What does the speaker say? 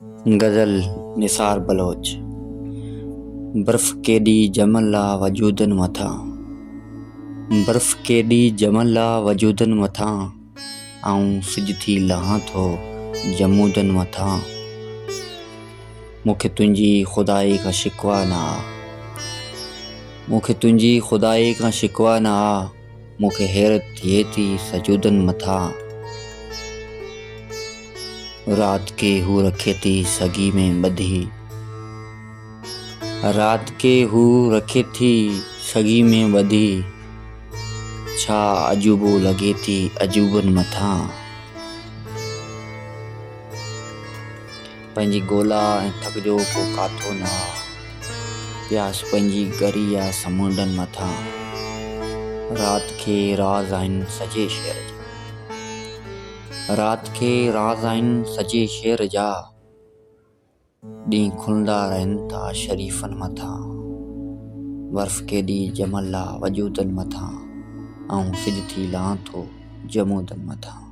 गज़ल निसार बलोच। बर्फ़ केॾी जमला वजूदनि मथां, बर्फ़ केॾी जमला वजूदनि मथां, आऊं सिज थी लहां थो जमूदनि मथां। मूंखे तुंहिंजी खुदाई खां शिकवा न आ, मूंखे तुंहिंजी खुदाई खां शिकवा न आ, मूंखे हैरत थिए थी सजूदनि मथां। रात के हू रखे थी सगी में ॿधी, रात के हू रखे थी सगी में ॿधी, छा अजूबो लॻे थी अजूबनि मथां। पंहिंजी ॻोल्हा ऐं थक जो को काथो न आ, प्यास पंहिंजी ॻरी आ समुंडनि मथां। रात खे राज़ आहिनि सॼे शहर जा, रात खे राज़ आहिनि सॼे शहर जा, ॾींहं खुलंदा रहनि था शरीफ़नि मथां। बर्फ़ केॾी जमल आ वजूदनि मथां, आऊं सिज थी लहां थो जमूदनि मथां।